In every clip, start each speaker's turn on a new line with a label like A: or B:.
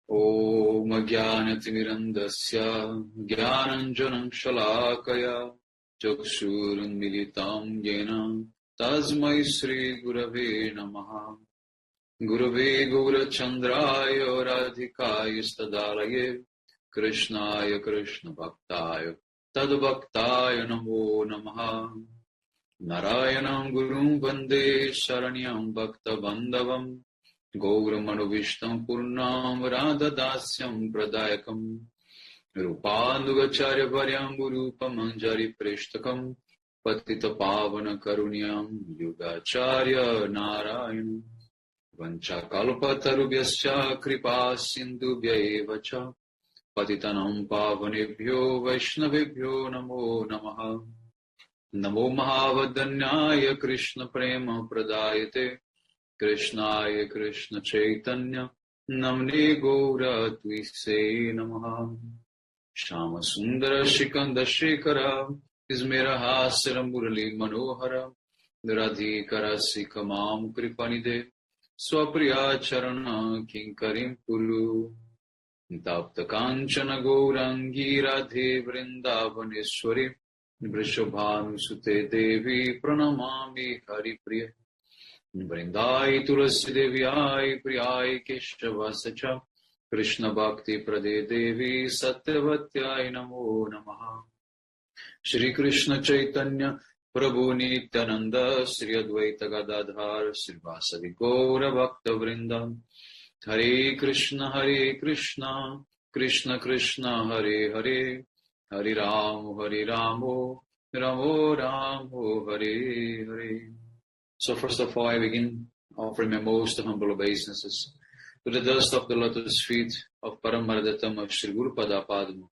A: Om Jnanatimirandasya Jnananjanam Shalakaya Chakshurunmilitam Yena Tasmai Shri Gurave Namaha. Gurave Gaurachandraya Radhikaya Stadalaye Krishnaya Krishna Bhaktaya Tadbhaktaya Namo Namaha. Narayanam Gurum Vande Sharanyam Bhakta Bandhavam Gauramanu Vishtam Purnam Radhadasyam Pradayakam Rupandugacharya Varyam Gurupa Manjari Preshtakam Patita Pavana Karunyam Yugacharya Narayanam Vancha Kalpatarubhyascha Kripa Sindhubhya Evacha Patitanam Pavanebhyo Vaishnavebhyo Namo Namaha. Namo Mahavadanyaya Krishna Prema Pradayate Krishnaya Krishna Chaitanya Namne Gaura Twise Namaha. Shama Sundara Shikanda Shekara Ismera Hasara Murali Manohara Radhikara Sikamam Kripanide Swapriya Charana Kinkarim Puru Tapta Kanchana Gaurangi Radhe Vrindavaneshwari Vrishabhanu Sute Devi Pranamami Hari Priya Vrindai Tulasi Devyai Priyai Keshava Sacha Krishna Bhakti Prade Devi Satyavatyai Namo Namaha. Shri Krishna Chaitanya Prabhu Nityananda Sri Advaita Gadadhar Srivasadi Gaura Bhakta Vrinda Hare Krishna Krishna Krishna Hare Hare Hare Ramo Ramo Hare Hare. So first of all, I begin offering my most humble obeisances to the dust of the lotus feet of Paramaradatam of Sri Guru Pada Padma,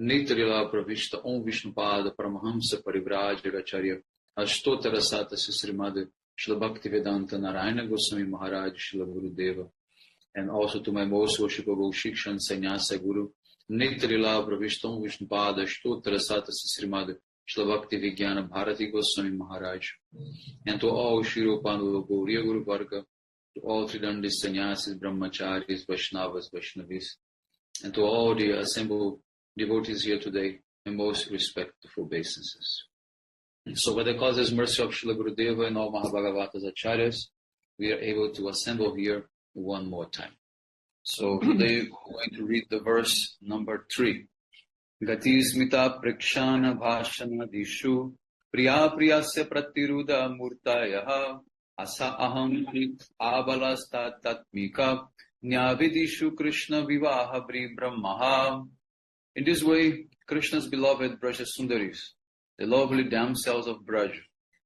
A: Nitrila Pravishta Om Vishnupada Paramahamsa Parivrajagacharya Ashtotara Sata Srimad Srila Bhaktivedanta Narayana Goswami Maharaj Srila Gurudeva, and also to my most worshipable Shikshan Sannyasa Guru Nitrila Pravishta Om Vishnupada Ashtotara Sata Srimad Srila Bhakti Vijnana Bharati Goswami Maharaj, and to all Shiropanova Gauriya Guru Varga, to all Tridandi Sannyasis, Brahmacharis, Vaishnavas, Vaishnavis, and to all the assembled devotees here today, and most respectful obeisances. So by the causeless mercy of Srila Gurudeva and all Mahabhagavatas Acharyas, we are able to assemble here one more time. So today we're going to read the verse number 3. Gati smita prakshana bhashana dishu priya priyasya pratiruda murtayaha asa aham abalasta tatmika nyavidishu Krishna vivaha bri brahmaha. In this way, Krishna's beloved Braja Sundaris, the lovely damsels of Braj,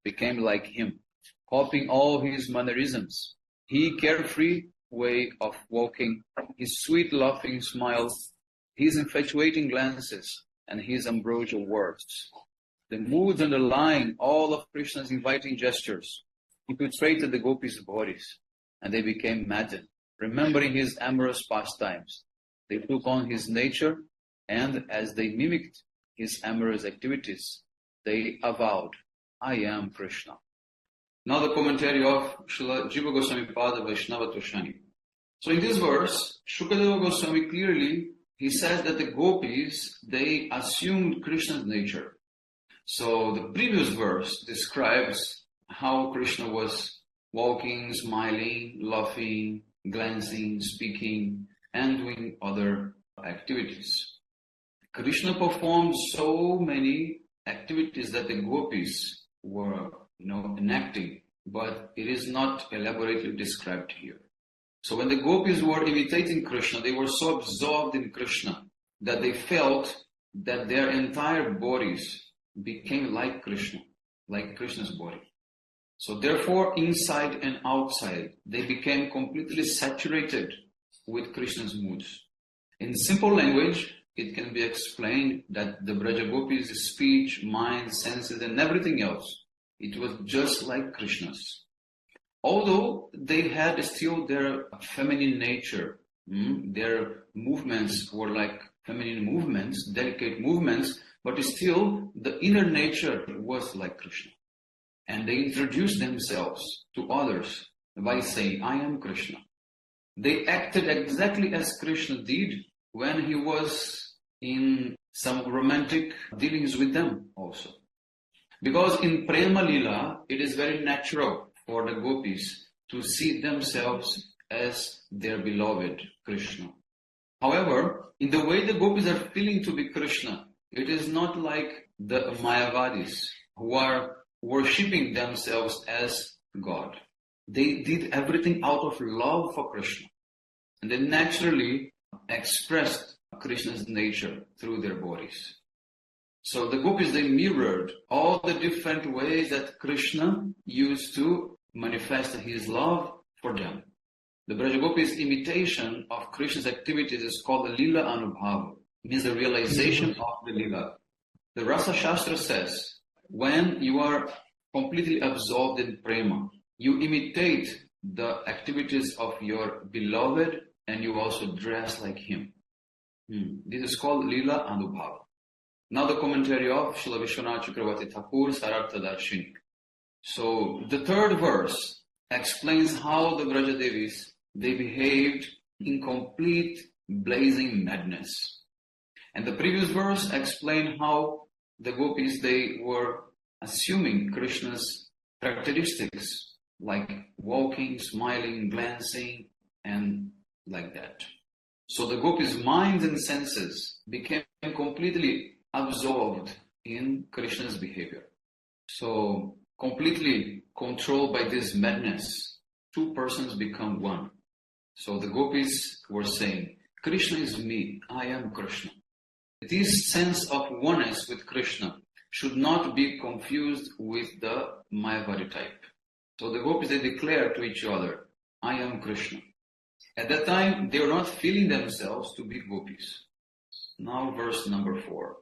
A: became like him, copying all his mannerisms, his carefree way of walking, his sweet laughing smile, his infatuating glances, and his ambrosial words. The moods underlying all of Krishna's inviting gestures infiltrated the gopis' bodies, and they became maddened, remembering his amorous pastimes. They took on his nature, and as they mimicked his amorous activities, they avowed, I am Krishna. Now the commentary of Srila Jiva Goswami Pada Vaishnava Toshani. So in this verse, Shukadeva Goswami clearly, he says that the gopis, they assumed Krishna's nature. So the previous verse describes how Krishna was walking, smiling, laughing, glancing, speaking, and doing other activities. Krishna performed so many activities that the gopis were, enacting, but it is not elaborately described here. So when the gopis were imitating Krishna, they were so absorbed in Krishna that they felt that their entire bodies became like Krishna, like Krishna's body. So therefore, inside and outside, they became completely saturated with Krishna's moods. In simple language, it can be explained that the Braja Gopis' speech, mind, senses, and everything else, it was just like Krishna's. Although they had still their feminine nature, their movements were like feminine movements, delicate movements, but still the inner nature was like Krishna. And they introduced themselves to others by saying, I am Krishna. They acted exactly as Krishna did when he was in some romantic dealings with them also. Because in Prema Lila, it is very natural for the gopis to see themselves as their beloved Krishna. However, in the way the gopis are feeling to be Krishna, it is not like the Mayavadis who are worshipping themselves as God. They did everything out of love for Krishna. And they naturally expressed Krishna's nature through their bodies. So the gopis, they mirrored all the different ways that Krishna used to manifest his love for them. The Brajagopis' imitation of Krishna's activities is called the Lila Anubhava, means the realization of the Lila. The Rasa Shastra says, when you are completely absorbed in prema, you imitate the activities of your beloved and you also dress like him. This is called Lila Anubhava. Now the commentary of Srila Vishwanath Chakravarti Thakur, Sarartha Darshini. So the third verse explains how the Brajadevis, they behaved in complete blazing madness. And the previous verse explained how the gopis, they were assuming Krishna's characteristics, like walking, smiling, glancing, and like that. So the gopis' minds and senses became completely absorbed in Krishna's behavior. So completely controlled by this madness, two persons become one. So the gopis were saying, Krishna is me, I am Krishna. This sense of oneness with Krishna should not be confused with the Mayavadi type. So the gopis, they declare to each other, I am Krishna. At that time, they were not feeling themselves to be gopis. Now verse number 4.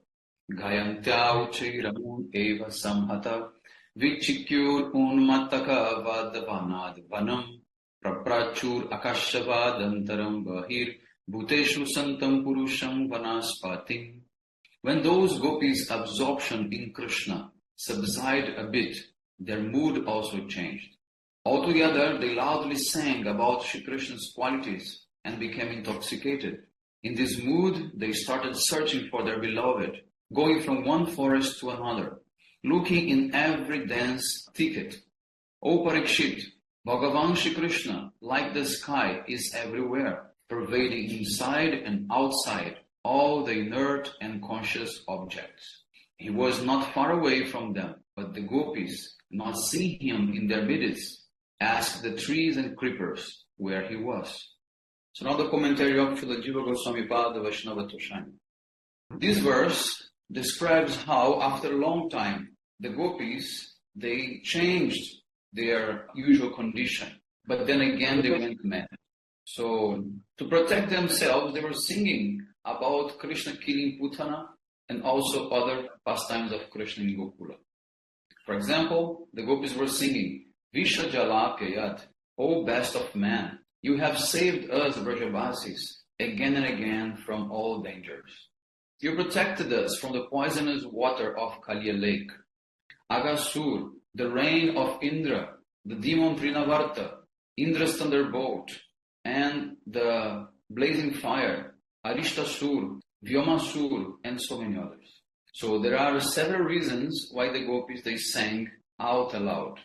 A: Gayantya uchairam eva samhata vichikyur unmataka vadavanad vanam praprachur akashavadantaram bahir bhuteshu santam purusham vanaspatim. When those gopis' absorption in Krishna subsided a bit, their mood also changed. Altogether, they loudly sang about Shri Krishna's qualities and became intoxicated. In this mood, they started searching for their beloved, going from one forest to another, looking in every dense thicket. O Parikshit, Bhagavan Shri Krishna, like the sky, is everywhere, pervading inside and outside all the inert and conscious objects. He was not far away from them, but the gopis, not seeing him in their midst, asked the trees and creepers where he was. So now the commentary of Srila Jiva Goswami Pada Vaishnava Toshani. This verse describes how after a long time the gopis, they changed their usual condition, but then again they went mad. So to protect themselves, they were singing about Krishna killing Putana and also other pastimes of Krishna in Gokula. For example, the gopis were singing, Visha Jala Payat, O best of man, you have saved us Brajavasis again and again from all dangers. You protected us from the poisonous water of Kaliya lake. Agasur, the reign of Indra, the demon Trinavarta, Indra's thunderbolt, and the blazing fire, Arishtasur, Vyomasur, and so many others. So there are several reasons why the gopis, they sang out aloud.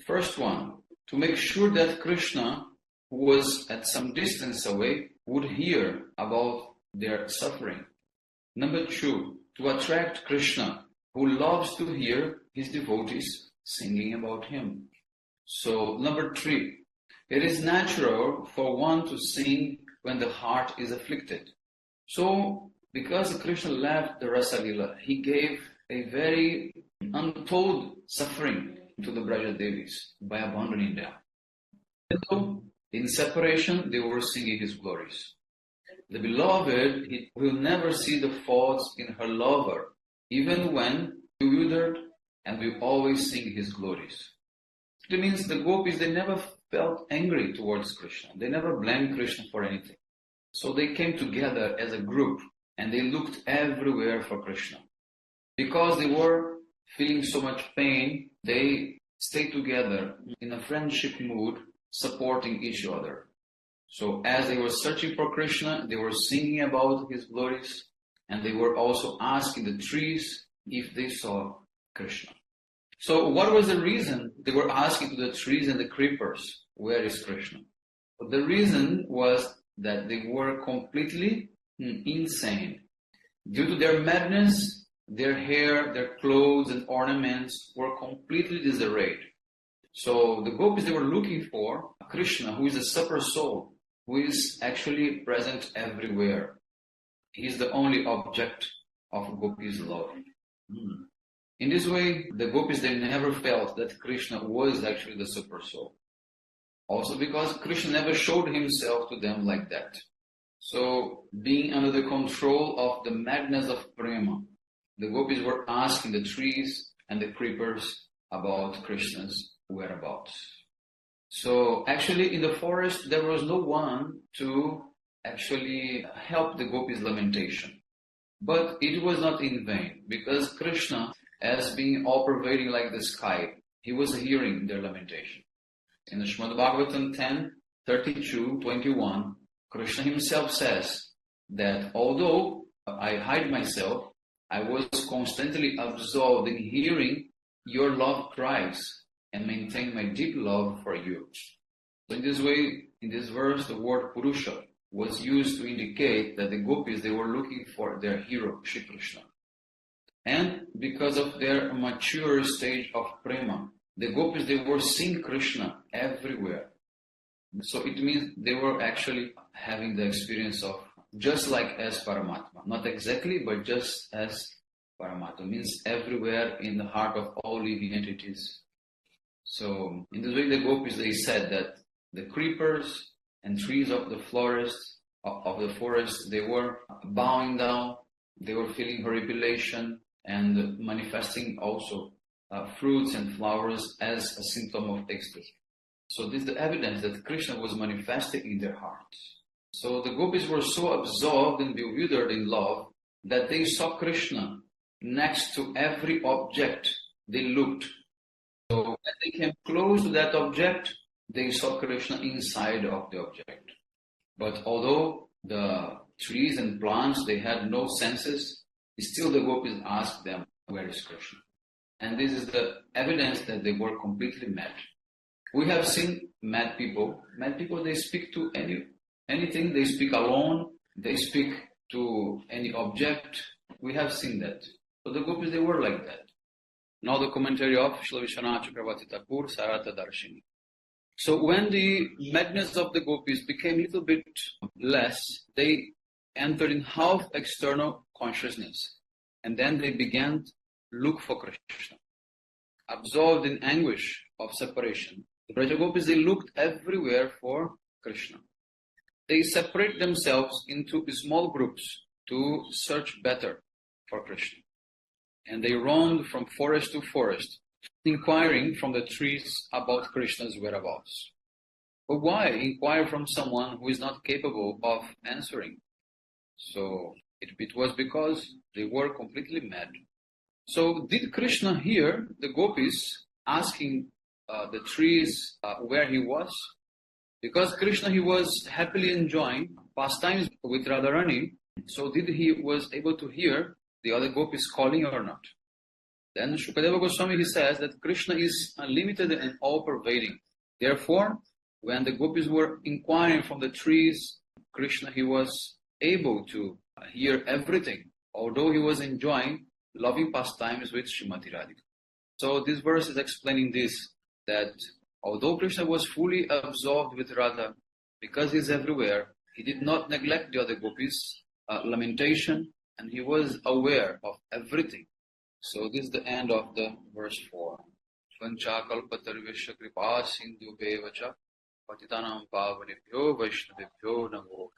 A: First one, to make sure that Krishna, who was at some distance away, would hear about their suffering. Number 2, to attract Krishna, who loves to hear his devotees singing about him. So number 3, it is natural for one to sing when the heart is afflicted. So because Krishna left the Rasa Lila, he gave a very untold suffering to the Brajadevis by abandoning them. So in separation, they were singing his glories. The beloved, he will never see the faults in her lover, even when bewildered, and will always sing his glories. It means the gopis, they never felt angry towards Krishna. They never blamed Krishna for anything. So they came together as a group and they looked everywhere for Krishna. Because they were feeling so much pain, they stayed together in a friendship mood, supporting each other. So as they were searching for Krishna, they were singing about his glories, and they were also asking the trees if they saw Krishna. So what was the reason they were asking to the trees and the creepers, where is Krishna? But the reason was that they were completely insane. Due to their madness, their hair, their clothes and ornaments were completely disarrayed. So the gopis, they were looking for Krishna, who is a super soul, who is actually present everywhere. He is the only object of gopis' love. In this way, the gopis, they never felt that Krishna was actually the super soul. Also because Krishna never showed himself to them like that. So, being under the control of the madness of prema, the gopis were asking the trees and the creepers about Krishna's whereabouts. So, actually in the forest, there was no one to actually help the gopis' lamentation. But it was not in vain, because Krishna, as being all-pervading like the sky, he was hearing their lamentation. In the Srimad Bhagavatam 10:32-21, Krishna himself says that although I hide myself, I was constantly absorbed in hearing your love cries and maintain my deep love for you. So in this way, in this verse, the word Purusha was used to indicate that the gopis, they were looking for their hero, Shri Krishna. And because of their mature stage of prema, the gopis, they were seeing Krishna everywhere. So it means they were actually having the experience of just like as Paramatma. Not exactly, but just as Paramatma. Means everywhere in the heart of all living entities. So in this way, the gopis, they said that the creepers and trees of the forest, they were bowing down, they were feeling horripilation and manifesting also fruits and flowers as a symptom of ecstasy. So this is the evidence that Krishna was manifesting in their hearts. So the gopis were so absorbed and bewildered in love that they saw Krishna next to every object they looked. So when they came close to that object, they saw Krishna inside of the object. But although the trees and plants, they had no senses, still the gopis asked them, where is Krishna? And this is the evidence that they were completely mad. We have seen mad people. Mad people, they speak to anything. They speak alone. They speak to any object. We have seen that. So the gopis, they were like that. Now the commentary of Srila Vishwanath Chakravarti Thakur, Sarata Darshini. So when the madness of the gopis became a little bit less, they entered in half external consciousness. And then they began to look for Krishna. Absorbed in anguish of separation, the Brajagopis, they looked everywhere for Krishna. They separate themselves into small groups to search better for Krishna. And they roamed from forest to forest, inquiring from the trees about Krishna's whereabouts. But why inquire from someone who is not capable of answering? So it was because they were completely mad. So did Krishna hear the gopis asking the trees where he was? Because Krishna, he was happily enjoying pastimes with Radharani, so did he was able to hear the other gopis calling or not? Then Shukadeva Goswami, he says that Krishna is unlimited and all-pervading. Therefore, when the gopis were inquiring from the trees, Krishna, he was able to hear everything, although he was enjoying loving pastimes with Srimati Radhika. So this verse is explaining this, that although Krishna was fully absorbed with Radha, because he's everywhere, he did not neglect the other gopis' lamentation, and he was aware of everything. So this is the end of the verse 4. Vanchakalpatarvishya kripa sindhu bevacha patitanam pavanebhyo vaishnavebhyo namo